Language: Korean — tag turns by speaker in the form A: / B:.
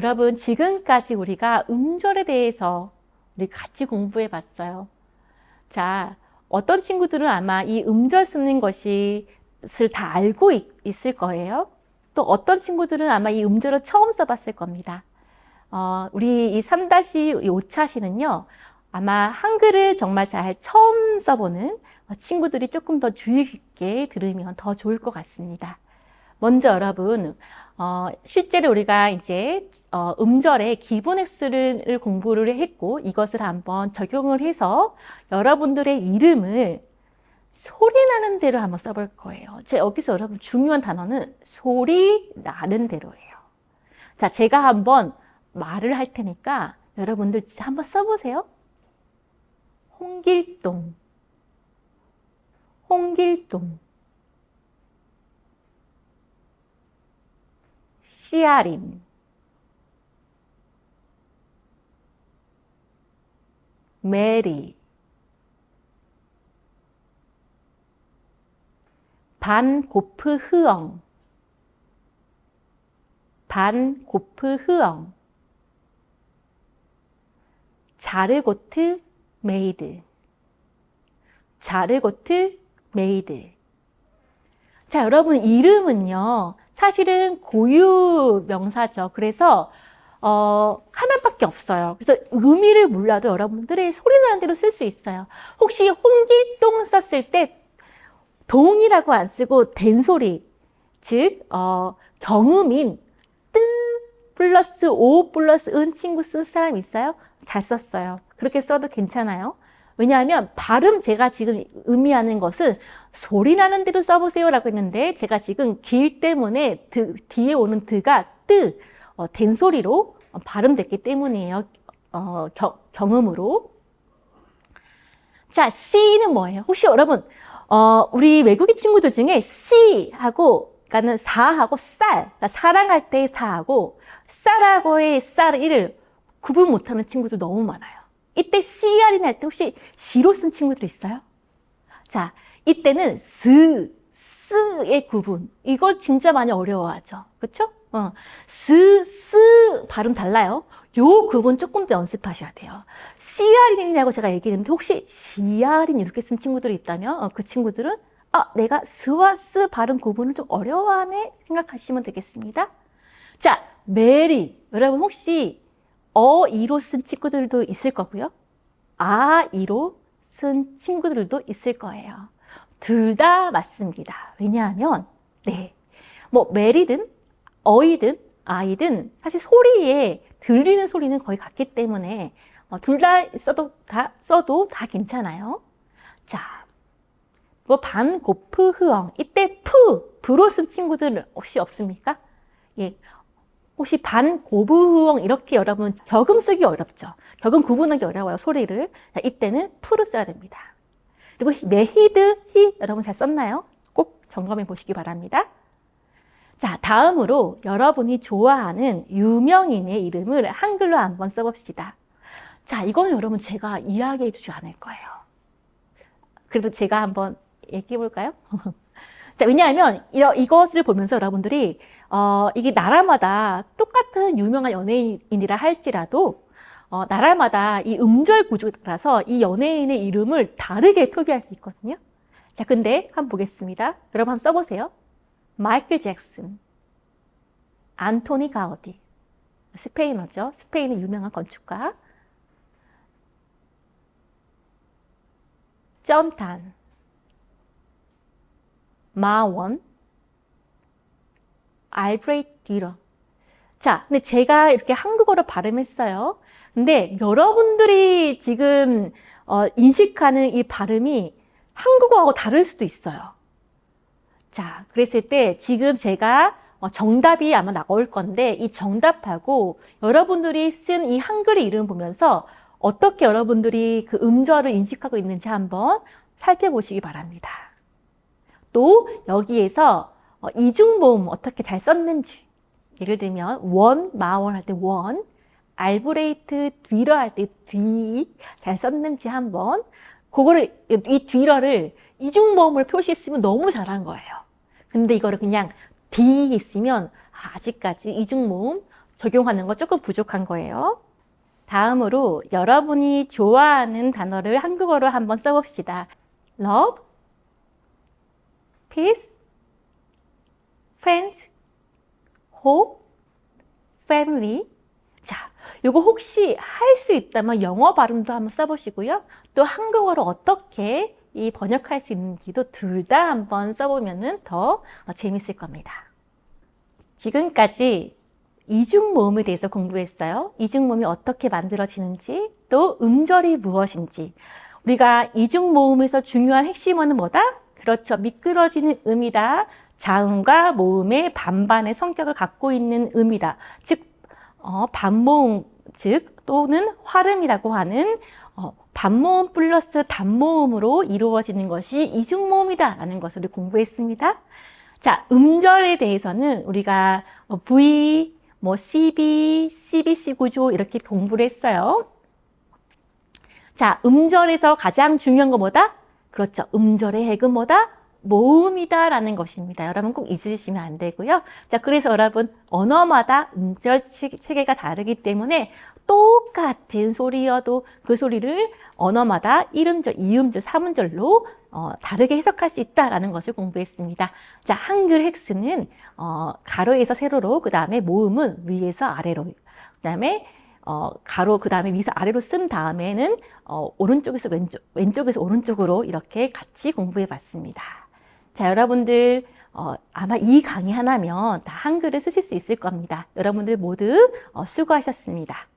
A: 여러분 지금까지 우리가 음절에 대해서 우리 같이 공부해 봤어요. 자, 어떤 친구들은 아마 이 음절 쓰는 것을 다 알고 있을 거예요. 또 어떤 친구들은 아마 이 음절을 처음 써봤을 겁니다. 우리 이 3-5차시는요, 아마 한글을 정말 잘 처음 써보는 친구들이 조금 더 주의 깊게 들으면 더 좋을 것 같습니다. 먼저 여러분, 실제로 우리가 이제 음절의 기본 획수를 공부를 했고 이것을 한번 적용을 해서 여러분들의 이름을 소리 나는 대로 한번 써볼 거예요. 여기서 여러분 중요한 단어는 소리 나는 대로예요. 자, 제가 한번 말을 할 테니까 여러분들 한번 써보세요. 홍길동, 홍길동. 씨앗인, 메리, 반고프 흐엉, 반고프 흐엉, 자르고트 메이드, 자르고트 메이드. 자, 여러분 이름은요 사실은 고유 명사죠. 그래서 하나밖에 없어요. 그래서 의미를 몰라도 여러분들이 소리 나는 대로 쓸 수 있어요. 혹시 홍길동 썼을 때 동이라고 안 쓰고 된소리, 즉 경음인 뜨 플러스 오 플러스 은 친구 쓴 사람 있어요? 잘 썼어요. 그렇게 써도 괜찮아요. 왜냐하면 발음 제가 지금 의미하는 것은 소리 나는 대로 써보세요 라고 했는데 제가 지금 길 때문에 뒤에 오는 드가 뜨, 된소리로 발음됐기 때문이에요. 경음으로. 자, C는 뭐예요? 혹시 여러분 우리 외국인 친구들 중에 C하고 그러니까는 사하고 쌀, 그러니까 사랑할 때의 사하고 쌀하고의 쌀을 구분 못하는 친구들 너무 많아요. 이때 CR이 날 때 혹시 C로 쓴 친구들 있어요? 자, 이때는 스의 구분. 이거 진짜 많이 어려워하죠. 그렇죠? 스 발음 달라요. 요 구분 조금 더 연습하셔야 돼요. CR이라고 제가 얘기했는데 혹시 CR인 이렇게 쓴 친구들이 있다면 그 친구들은 내가 스와 스 발음 구분을 좀 어려워하네 생각하시면 되겠습니다. 자, 메리. 여러분 혹시 이로 쓴 친구들도 있을 거고요. 이로 쓴 친구들도 있을 거예요. 둘 다 맞습니다. 왜냐하면 메리든 어이든 아이든 사실 소리에 들리는 소리는 거의 같기 때문에 둘 다 써도 다 괜찮아요. 자, 반고프 흐엉. 이때 부로 쓴 친구들 혹시 없습니까? 예. 혹시 반고부흐엉 이렇게 여러분 격음 쓰기 어렵죠. 격음 구분하기 어려워요. 소리를. 자, 이때는 푸를 써야 됩니다. 그리고 메히드, 히 여러분 잘 썼나요? 꼭 점검해 보시기 바랍니다. 자, 다음으로 여러분이 좋아하는 유명인의 이름을 한글로 한번 써봅시다. 자, 이거는 여러분 제가 이야기해 주지 않을 거예요. 그래도 제가 한번 얘기해 볼까요? 자, 왜냐하면 이것을 보면서 여러분들이 이게 나라마다 똑같은 유명한 연예인이라 할지라도 나라마다 이 음절 구조에 따라서 이 연예인의 이름을 다르게 표기할 수 있거든요. 자, 근데 한번 보겠습니다. 여러분 한번 써보세요. 마이클 잭슨, 안토니 가우디, 스페인어죠. 스페인의 유명한 건축가. 쩐탄, 마원, 알브레이트 듀러. 자, 근데 제가 이렇게 한국어로 발음했어요. 근데 여러분들이 지금 인식하는 이 발음이 한국어하고 다를 수도 있어요. 자, 그랬을 때 지금 제가 정답이 아마 나올 건데 이 정답하고 여러분들이 쓴 이 한글의 이름 보면서 어떻게 여러분들이 그 음절을 인식하고 있는지 한번 살펴보시기 바랍니다. 또 여기에서 이중모음 어떻게 잘 썼는지, 예를 들면 원, 마원 할 때 원, 알브레이트 뒤러 할 때 뒤 잘 썼는지 한번 그거를 이 뒤러를 이중모음을 표시했으면 너무 잘한 거예요. 근데 이거를 그냥 디 있으면 아직까지 이중모음 적용하는 거 조금 부족한 거예요. 다음으로 여러분이 좋아하는 단어를 한국어로 한번 써봅시다. love, peace, friends, hope, family. 자, 요거 혹시 할 수 있다면 영어 발음도 한번 써보시고요. 또 한국어로 어떻게 이 번역할 수 있는지도 둘 다 한번 써보면 더 재밌을 겁니다. 지금까지 이중모음에 대해서 공부했어요. 이중모음이 어떻게 만들어지는지, 또 음절이 무엇인지. 우리가 이중모음에서 중요한 핵심어는 뭐다? 그렇죠. 미끄러지는 음이다. 자음과 모음의 반반의 성격을 갖고 있는 음이다. 즉, 반모음, 즉 또는 활음이라고 하는 반모음 플러스 단모음으로 이루어지는 것이 이중모음이다라는 것을 공부했습니다. 자, 음절에 대해서는 우리가 V, CB, CBC 구조 이렇게 공부를 했어요. 자, 음절에서 가장 중요한 거 뭐다? 그렇죠. 음절의 핵은 뭐다? 모음이다라는 것입니다. 여러분 꼭 잊으시면 안 되고요. 자, 그래서 여러분 언어마다 음절 체계가 다르기 때문에 똑같은 소리여도 그 소리를 언어마다 1음절, 2음절, 3음절로 다르게 해석할 수 있다라는 것을 공부했습니다. 자, 한글 획수는 가로에서 세로로, 그 다음에 모음은 위에서 아래로, 그 다음에 가로, 그 다음에 위에서 아래로 쓴 다음에는 오른쪽에서 왼쪽에서 오른쪽으로 이렇게 같이 공부해 봤습니다. 자, 여러분들 아마 이 강의 하나면 다 한글을 쓰실 수 있을 겁니다. 여러분들 모두 수고하셨습니다.